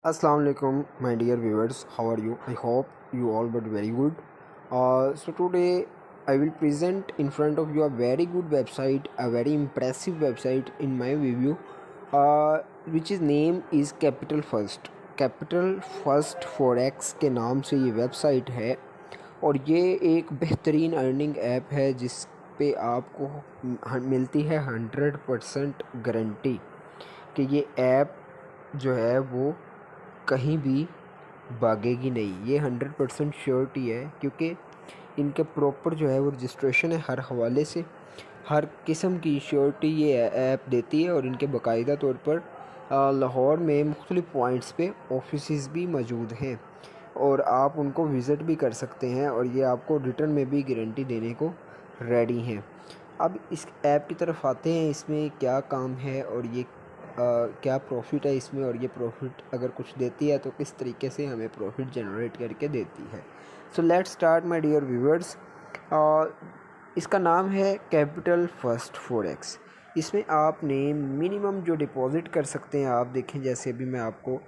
Assalamu alaikum, my dear viewers. How are you? I hope you all but very good. So today I will present in front of you a very good website, a very impressive website in my review, which is name is Capital First. Capital First Forex के नाम से ये website है और ये एक बेहतरीन earning app है जिस पे आपको मिलती है 100% गारंटी कि ये ऐप जो है वो कहीं भी भागेगी नहीं। ये 100% श्योरिटी है क्योंकि इनके प्रॉपर जो है वो रजिस्ट्रेशन है हर हवाले से, हर किस्म की श्योरिटी ये ऐप देती है और इनके बाकायदा तौर पर लाहौर में मुख्तलिफ पॉइंट्स पे ऑफिसेस भी मौजूद हैं और आप उनको विज़िट भी कर सकते हैं और ये आपको रिटर्न में भी गारंटी देने को रेडी हैं। अब इस ऐप की तरफ आते हैं, इसमें क्या काम है और ये क्या प्रॉफिट है इसमें, और ये प्रॉफिट अगर कुछ देती है तो किस तरीके से हमें प्रॉफिट जनरेट करके देती है। So let's start my dear viewers. इसका नाम है कैपिटल फर्स्ट फॉरेक्स। इसमें आपने मिनिमम जो डिपॉज़िट कर सकते हैं, आप देखें जैसे अभी मैं आपको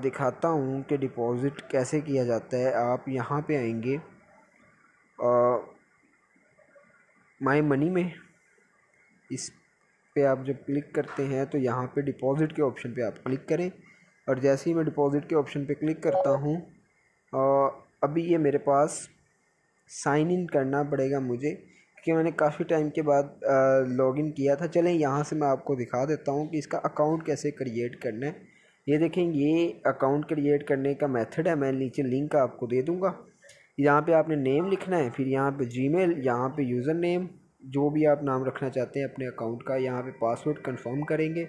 दिखाता हूँ कि डिपॉज़िट कैसे किया जाता है। आप यहाँ पे आएंगे माय मनी में, इस पे आप जब क्लिक करते हैं तो यहाँ पे डिपॉज़िट के ऑप्शन पे आप क्लिक करें और जैसे ही मैं डिपॉज़िट के ऑप्शन पे क्लिक करता हूँ अभी ये मेरे पास साइन इन करना पड़ेगा मुझे क्योंकि मैंने काफ़ी टाइम के बाद लॉगिन किया था। चलें यहाँ से मैं आपको दिखा देता हूँ कि इसका अकाउंट कैसे क्रिएट करना है। ये देखें, ये अकाउंट क्रिएट करने का मेथड है, मैं नीचे लिंक आपको दे दूँगा। यहाँ पे आपने नेम लिखना है, फिर यहाँ पे जीमेल, यहाँ पे यूज़र नेम, जो भी आप नाम रखना चाहते हैं अपने अकाउंट का, यहाँ पे पासवर्ड कंफर्म करेंगे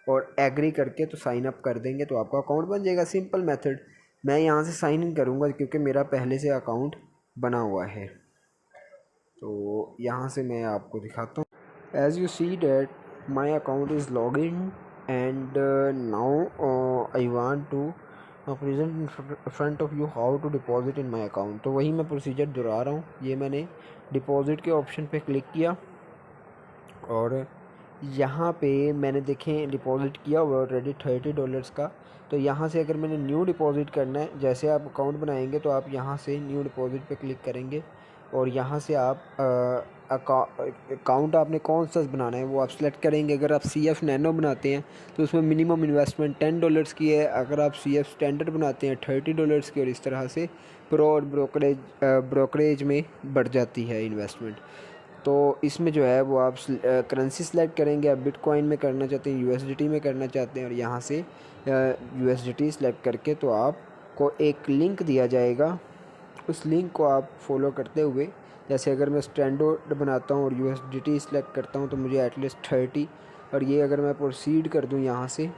और एग्री करके तो साइन अप कर देंगे तो आपका अकाउंट बन जाएगा। Simple method. मैं यहाँ से साइन इन करूँगा क्योंकि मेरा पहले से अकाउंट बना हुआ है, तो यहाँ से मैं आपको दिखाता हूँ। As you see that my account is log in and now I want to present in front of you how to deposit in my account. तो वही मैं प्रोसीजर दोहरा रहा हूँ। ये मैंने डिपॉजिट के ऑप्शन पे क्लिक किया और यहाँ पे मैंने देखें डिपॉजिट किया हुआ ऑलरेडी $30 का। तो यहाँ से अगर मैंने न्यू डिपॉजिट करना है, जैसे आप अकाउंट बनाएंगे तो आप यहाँ से न्यू डिपॉजिट पे क्लिक करेंगे और यहाँ से आप अकाउंट आपने कौन सा बनाना है वो आप सेलेक्ट करेंगे। अगर आप CF नैनो बनाते हैं तो उसमें मिनिमम इन्वेस्टमेंट $10 की है। अगर आप CF स्टैंडर्ड बनाते हैं $30 की, और इस तरह से प्रो और ब्रोकरेज में बढ़ जाती है इन्वेस्टमेंट। तो इसमें जो है वो आप करेंसी सेलेक्ट करेंगे। आप बिटकॉइन में करना चाहते हैं, USDT में करना चाहते हैं, और यहाँ से USDT सेलेक्ट करके तो आपको एक लिंक दिया जाएगा। उस लिंक को आप फॉलो करते हुए, जैसे अगर मैं स्टैंडर्ड बनाता हूँ और USDT सेलेक्ट करता हूँ तो मुझे एटलीस्ट 30, और ये अगर मैं प्रोसीड कर दूँ यहाँ से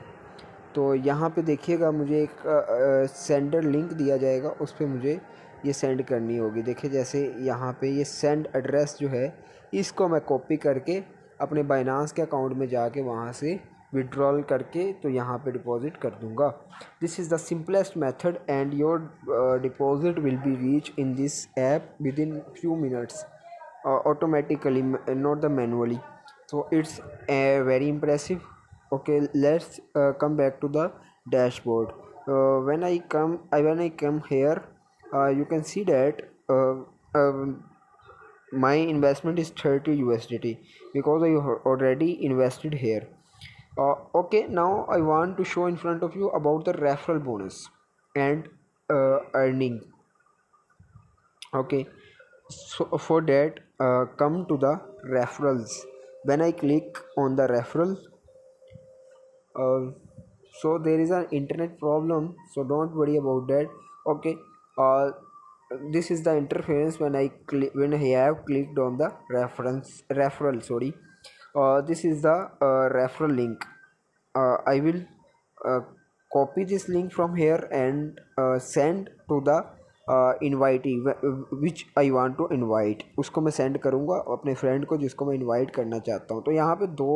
तो यहाँ पे देखिएगा मुझे एक सेंडर लिंक दिया जाएगा, उस पर मुझे ये सेंड करनी होगी। देखिए जैसे यहाँ पे ये सेंड एड्रेस जो है इसको मैं कॉपी करके अपने बाइनांस के अकाउंट में जाके वहाँ से विड्रॉल करके तो यहाँ पे डिपॉजिट कर दूँगा। This is the simplest method and your deposit will be reach in this app with in few minutes automatically, not the manually. So it's very impressive. Okay, let's come back to the dashboard. When I come here, you can see that my investment is 30 USDT because I already invested here. Okay, now I want to show in front of you about the referral bonus and earning. Okay, so for that come to the referrals. When I click on the referral, uh, so there is an internet problem, so don't worry about that. Okay, uh, this is the interference when I have clicked on the referral, sorry. This is the referral link. I will uh, copy this link from here and send to the invitee which I want to invite। उसको मैं send करूँगा अपने friend को जिसको मैं invite करना चाहता हूँ। तो यहाँ पे दो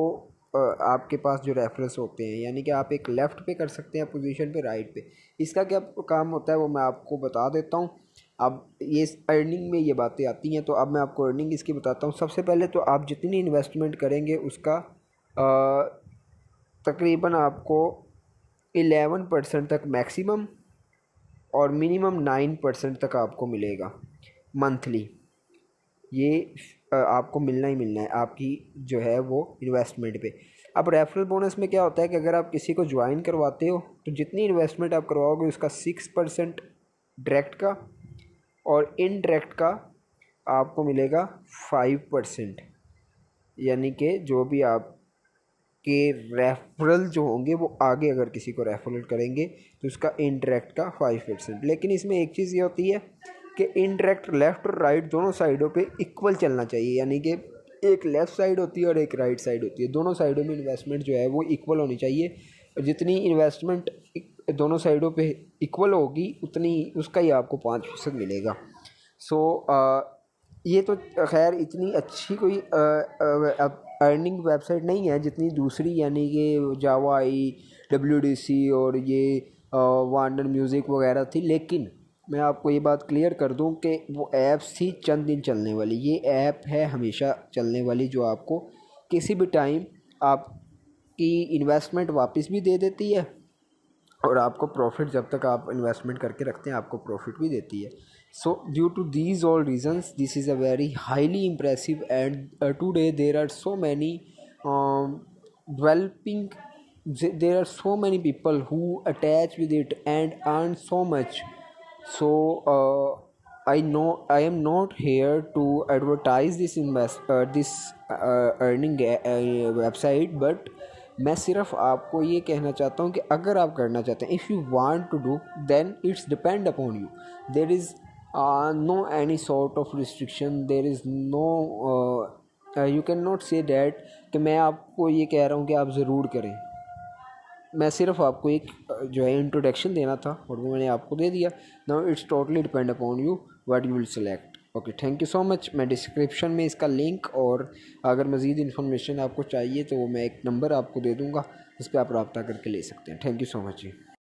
आपके पास जो रेफरेंस होते हैं, यानी कि आप एक लेफ़्ट पे कर सकते हैं पोजीशन पे, राइट पे। इसका क्या काम होता है वो मैं आपको बता देता हूँ। अब ये अर्निंग में ये बातें आती हैं, तो अब मैं आपको अर्निंग इसकी बताता हूँ। सबसे पहले तो आप जितनी इन्वेस्टमेंट करेंगे उसका तकरीबन आपको 11% तक मैक्सिमम और मिनिमम 9% तक आपको मिलेगा मंथली। ये आपको मिलना ही मिलना है आपकी जो है वो इन्वेस्टमेंट पे। अब रेफरल बोनस में क्या होता है कि अगर आप किसी को ज्वाइन करवाते हो तो जितनी इन्वेस्टमेंट आप करवाओगे उसका 6% डायरेक्ट का और इनडायरेक्ट का आपको मिलेगा 5%। यानी कि जो भी आप के रेफरल जो होंगे वो आगे अगर किसी को रेफरल करेंगे तो उसका इनडायरेक्ट का 5%। लेकिन इसमें एक चीज़ ये होती है कि इनडायरेक्ट लेफ़्ट और राइट दोनों साइडों पे इक्वल चलना चाहिए। यानी कि एक लेफ़्ट साइड होती है और एक राइट साइड होती है, दोनों साइडों में इन्वेस्टमेंट जो है वो इक्वल होनी चाहिए। और जितनी इन्वेस्टमेंट दोनों साइडों पे इक्वल होगी उतनी उसका ही आपको 5% मिलेगा। सो ये तो खैर इतनी अच्छी कोई अर्निंग वेबसाइट नहीं है जितनी दूसरी यानी कि जावा आई, WDC और ये वार्नर म्यूज़िक वगैरह थी। लेकिन मैं आपको ये बात क्लियर कर दूं कि वो ऐप्स थी चंद दिन चलने वाली, ये ऐप है हमेशा चलने वाली जो आपको किसी भी टाइम आपकी इन्वेस्टमेंट वापस भी दे देती है और आपको प्रॉफिट जब तक आप इन्वेस्टमेंट करके रखते हैं आपको प्रॉफिट भी देती है। So due to these all reasons this is a very highly impressive and today there are so many developing there are so many people who attach with it and earn so much. So I know I am not here to advertise this earning website, but मैं सिर्फ आपको ये कहना चाहता हूँ कि अगर आप करना चाहते हैं, if you want to do then it's depend upon you. There is no any sort of restriction, there is no you can not say that कि मैं आपको ये कह रहा हूँ कि आप ज़रूर करें। मैं सिर्फ आपको एक जो है इंट्रोडक्शन देना था और वो मैंने आपको दे दिया। Now it's totally depend upon you what you will select. Okay, thank you so much. मैं डिस्क्रिप्शन में इसका लिंक और अगर मज़ीद इन्फॉर्मेशन आपको चाहिए तो मैं एक नंबर आपको दे दूँगा, उस पर आप रब्ता करके ले सकते हैं। Thank you so much ji.